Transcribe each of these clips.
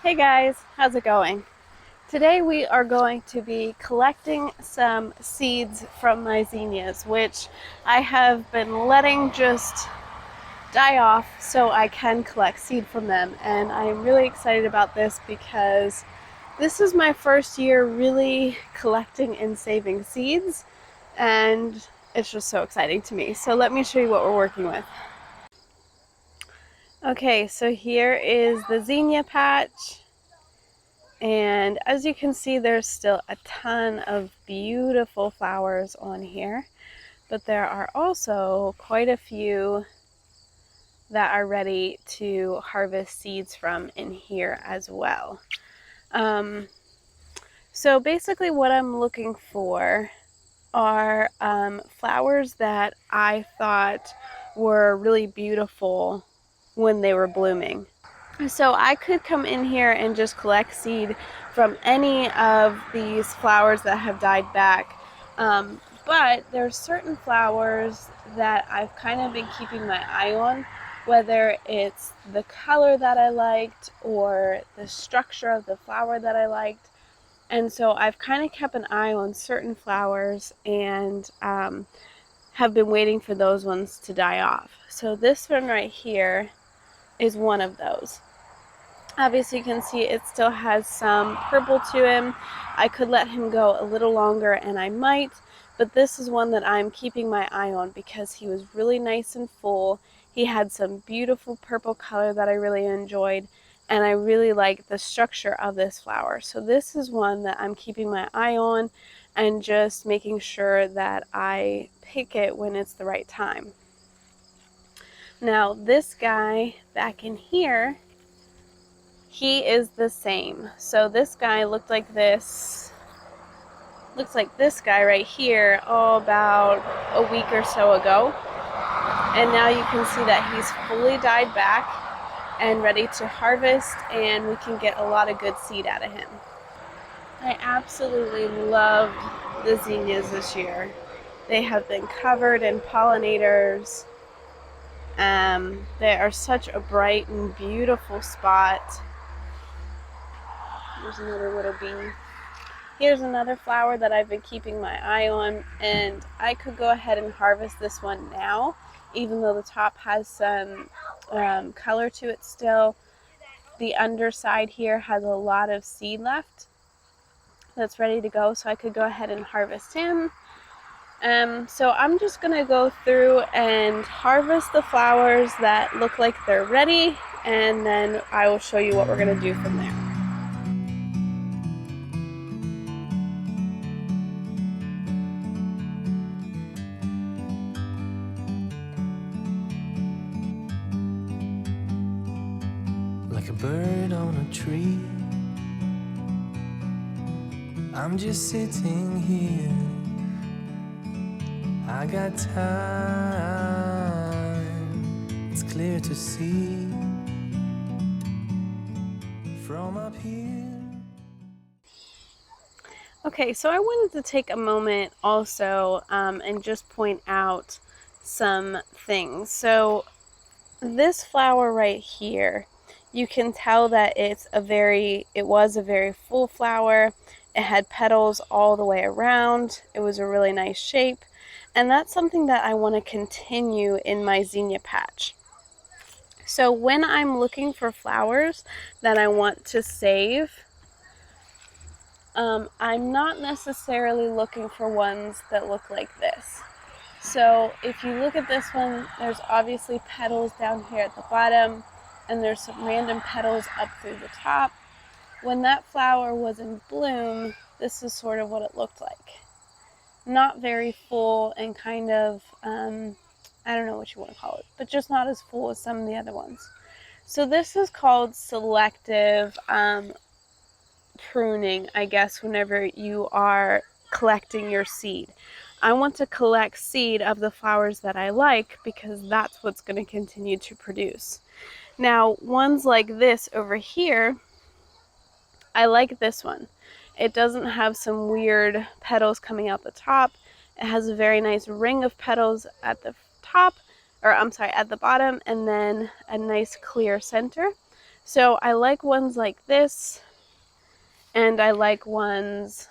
Hey guys, how's it going? Today we are going to be collecting some seeds from my zinnias, which I have been letting just die off so I can collect seed from them. And I am really excited about this because this is my first year really collecting and saving seeds, and it's just so exciting to me. So let me show you what we're working with. Okay, so here is the zinnia patch. And as you can see, there's still a ton of beautiful flowers on here, but there are also quite a few that are ready to harvest seeds from in here as well. So basically what I'm looking for are flowers that I thought were really beautiful when they were blooming. So I could come in here and just collect seed from any of these flowers that have died back. But there's certain flowers that I've kind of been keeping my eye on, whether it's the color that I liked or the structure of the flower that I liked. And so I've kind of kept an eye on certain flowers and have been waiting for those ones to die off. So this one right here is one of those. Obviously you can see it still has some purple to him. I could let him go a little longer, and I might, but this is one that I'm keeping my eye on because he was really nice and full. He had some beautiful purple color that I really enjoyed, and I really like the structure of this flower. So this is one that I'm keeping my eye on and just making sure that I pick it when it's the right time. Now this guy back in here, he is the same. So this guy looks like this guy right here, about a week or so ago. And now you can see that he's fully died back and ready to harvest, and we can get a lot of good seed out of him. I absolutely loved the zinnias this year. They have been covered in pollinators. They are such a bright and beautiful spot. Here's another little bee. Here's another flower that I've been keeping my eye on, and I could go ahead and harvest this one now, even though the top has some color to it still. The underside here has a lot of seed left that's ready to go, so I could go ahead and harvest him. So I'm just going to go through and harvest the flowers that look like they're ready, and then I will show you what we're going to do from there. Like a bird on a tree, I'm just sitting here. I got time, it's clear to see from up here. Okay, so I wanted to take a moment also and just point out some things. So this flower right here, you can tell that it was a very full flower. It had petals all the way around. It was a really nice shape. And that's something that I want to continue in my zinnia patch. So when I'm looking for flowers that I want to save, I'm not necessarily looking for ones that look like this. So if you look at this one, there's obviously petals down here at the bottom, and there's some random petals up through the top. When that flower was in bloom, this is sort of what it looked like. Not very full and kind of, I don't know what you want to call it, but just not as full as some of the other ones. So this is called selective pruning, I guess, whenever you are collecting your seed. I want to collect seed of the flowers that I like because that's what's going to continue to produce. Now, ones like this over here, I like this one. It doesn't have some weird petals coming out the top. It has a very nice ring of petals at the top, or I'm sorry, at the bottom, and then a nice clear center. So I like ones like this, and I like ones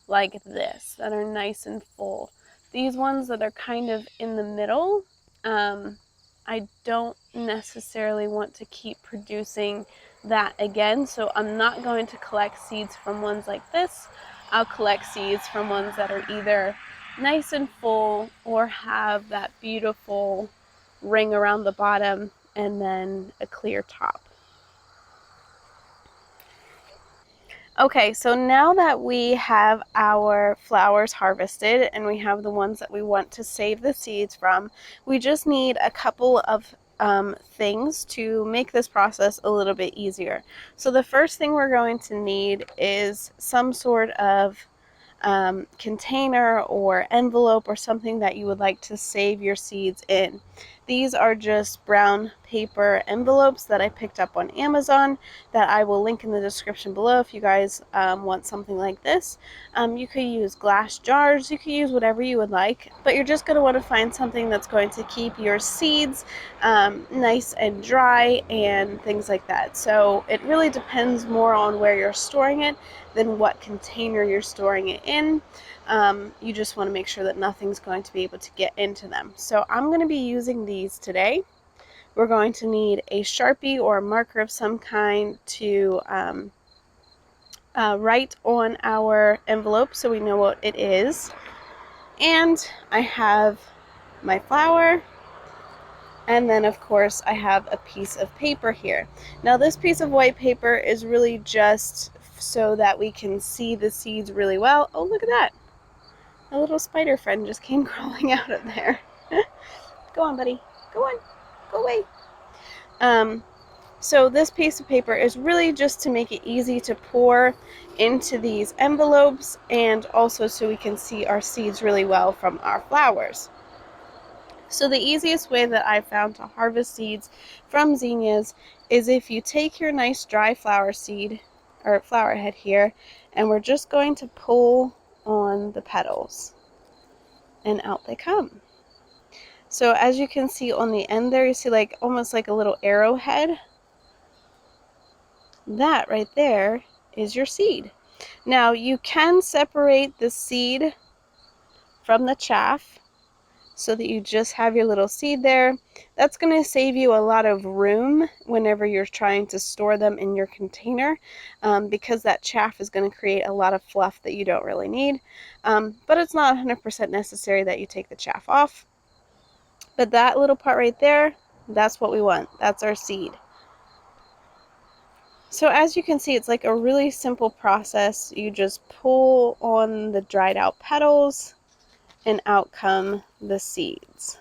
like this that are nice and full. These ones that are kind of in the middle, I don't necessarily want to keep producing that again, so I'm not going to collect seeds from ones like this. I'll collect seeds from ones that are either nice and full or have that beautiful ring around the bottom and then a clear top. Okay, so now that we have our flowers harvested and we have the ones that we want to save the seeds from, we just need a couple of things to make this process a little bit easier. So the first thing we're going to need is some sort of container or envelope or something that you would like to save your seeds in. These are just brown paper envelopes that I picked up on Amazon that I will link in the description below if you guys want something like this. You could use glass jars, you could use whatever you would like, but you're just going to want to find something that's going to keep your seeds nice and dry and things like that. So it really depends more on where you're storing it than what container you're storing it in. You just want to make sure that nothing's going to be able to get into them. So I'm going to be using these today. We're going to need a Sharpie or a marker of some kind to write on our envelope so we know what it is. And I have my flower, and then of course I have a piece of paper here. Now this piece of white paper is really just so that we can see the seeds really well. Oh, look at that. A little spider friend just came crawling out of there. Go on, buddy. Go on. Go away. So this piece of paper is really just to make it easy to pour into these envelopes and also so we can see our seeds really well from our flowers. So the easiest way that I've found to harvest seeds from zinnias is if you take your nice dry flower seed or flower head here, and we're just going to pull on the petals and out they come. So as you can see on the end there, you see like almost like a little arrowhead. That right there is your seed. Now you can separate the seed from the chaff so that you just have your little seed there. That's going to save you a lot of room whenever you're trying to store them in your container, because that chaff is going to create a lot of fluff that you don't really need. But it's not 100% necessary that you take the chaff off. But that little part right there, that's what we want. That's our seed. So as you can see, it's like a really simple process. You just pull on the dried out petals and out come the seeds.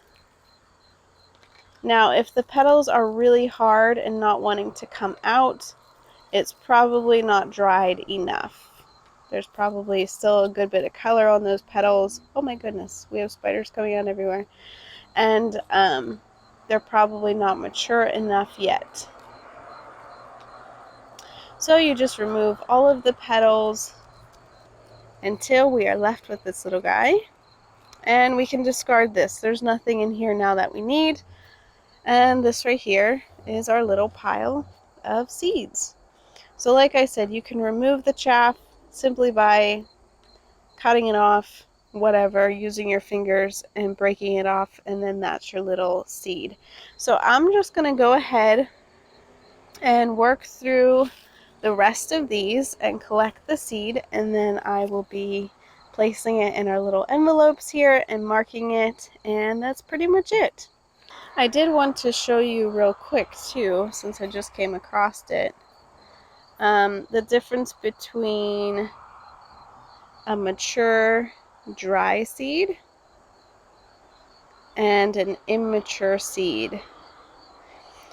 Now, if the petals are really hard and not wanting to come out, it's probably not dried enough. There's probably still a good bit of color on those petals. Oh my goodness, we have spiders coming out everywhere. And they're probably not mature enough yet. So you just remove all of the petals until we are left with this little guy. And we can discard this. There's nothing in here now that we need. And this right here is our little pile of seeds. So like I said, you can remove the chaff simply by cutting it off, whatever, using your fingers and breaking it off, and then that's your little seed. So I'm just going to go ahead and work through the rest of these and collect the seed, and then I will be placing it in our little envelopes here and marking it, and that's pretty much it. I did want to show you real quick too, since I just came across it, the difference between a mature dry seed and an immature seed.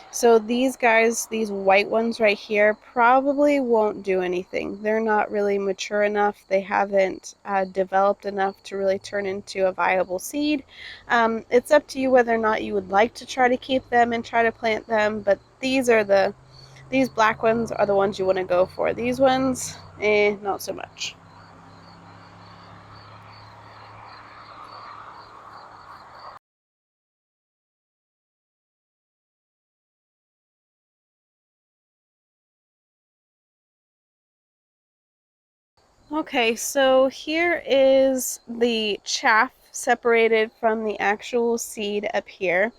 So these guys, these white ones right here, probably won't do anything. They're not really mature enough. They haven't developed enough to really turn into a viable seed. It's up to you whether or not you would like to try to keep them and try to plant them, but these black ones are the ones you want to go for. These ones, not so much. Okay, so here is the chaff separated from the actual seed up here.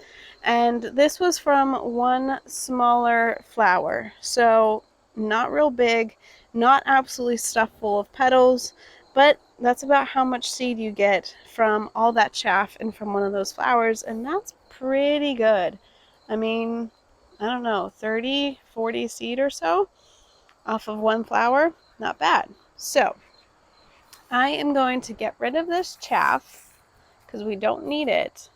And this was from one smaller flower. So not real big, not absolutely stuffed full of petals, but that's about how much seed you get from all that chaff and from one of those flowers, and that's pretty good. I mean, I don't know, 30, 40 seed or so off of one flower. Not bad. So I am going to get rid of this chaff because we don't need it.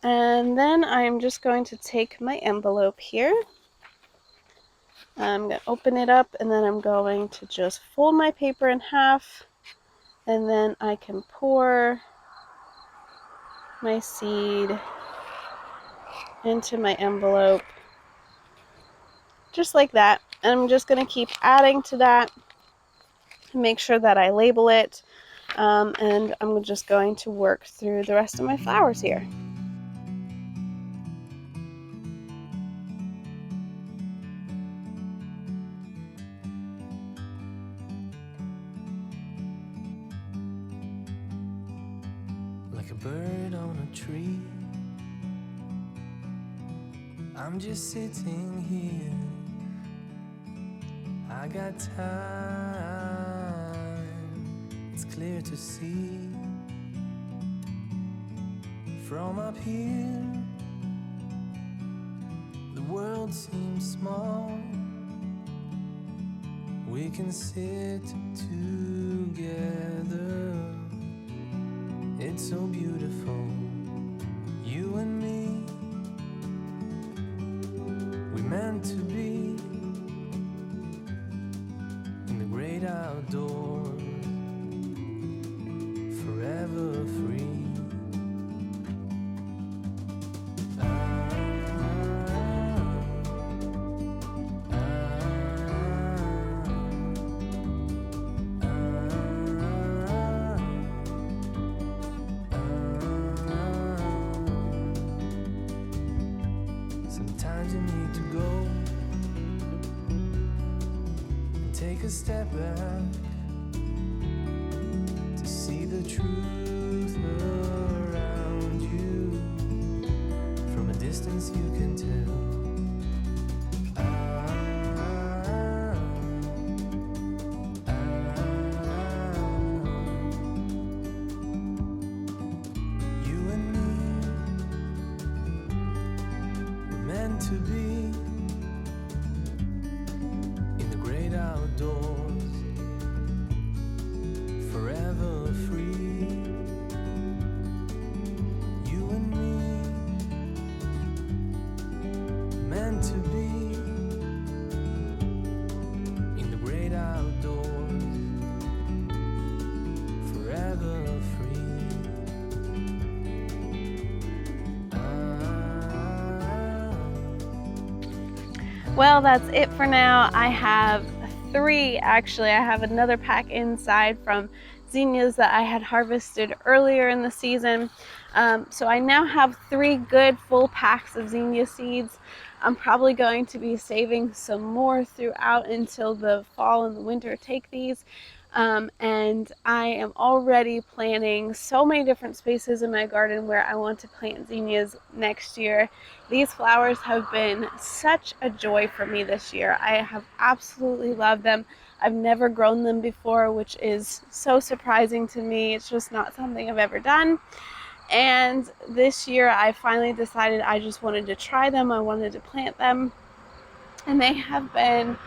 And then I'm just going to take my envelope here. I'm going to open it up, and then I'm going to just fold my paper in half, and then I can pour my seed into my envelope just like that. And I'm just going to keep adding to that, make sure that I label it, and I'm just going to work through the rest of my flowers here. Like a bird on a tree, I'm just sitting here. I got time, it's clear to see. From up here, the world seems small. We can sit together. It's so beautiful, you and me. We meant to be in the great outdoors, forever free. Sometimes you need to go and take a step back to see the truth around you. From a distance you can tell. You and me, we're meant to be in the great outdoors, forever free. You and me, meant to be in the great outdoors, forever free. Well, that's it for now. I have three, actually. I have another pack inside from zinnias that I had harvested earlier in the season. So I now have three good full packs of zinnia seeds. I'm probably going to be saving some more throughout until the fall and the winter take these. And I am already planning so many different spaces in my garden where I want to plant zinnias next year. These flowers have been such a joy for me this year. I have absolutely loved them. I've never grown them before, which is so surprising to me. It's just not something I've ever done. And this year I finally decided I just wanted to try them. I wanted to plant them. And they have been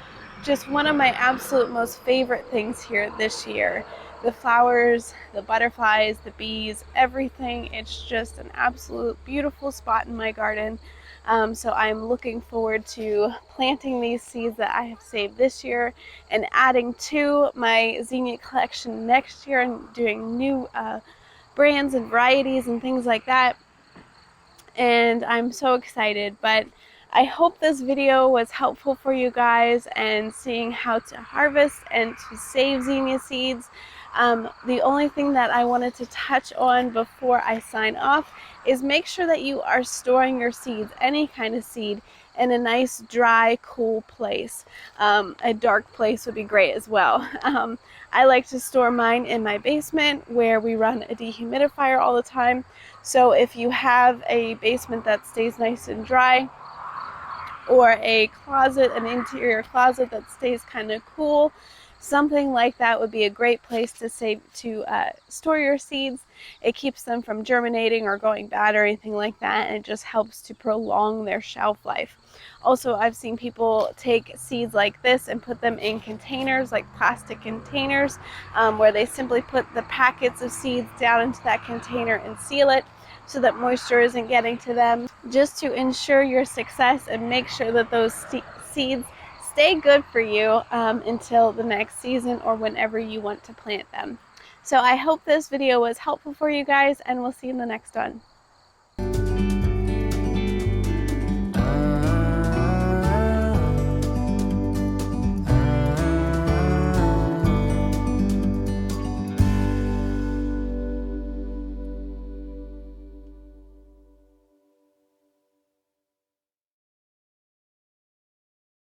just one of my absolute most favorite things here this year. The flowers, the butterflies, the bees, everything. It's just an absolute beautiful spot in my garden. So I'm looking forward to planting these seeds that I have saved this year and adding to my zinnia collection next year and doing new brands and varieties and things like that. And I'm so excited. But I hope this video was helpful for you guys and seeing how to harvest and to save zinnia seeds. The only thing that I wanted to touch on before I sign off is make sure that you are storing your seeds, any kind of seed, in a nice, dry, cool place. A dark place would be great as well. I like to store mine in my basement where we run a dehumidifier all the time. So if you have a basement that stays nice and dry, or a closet, an interior closet that stays kind of cool, something like that would be a great place to store your seeds. It keeps them from germinating or going bad or anything like that, and it just helps to prolong their shelf life. Also, I've seen people take seeds like this and put them in containers, like plastic containers, where they simply put the packets of seeds down into that container and seal it so that moisture isn't getting to them, just to ensure your success and make sure that those seeds stay good for you until the next season or whenever you want to plant them. So I hope this video was helpful for you guys, and we'll see you in the next one.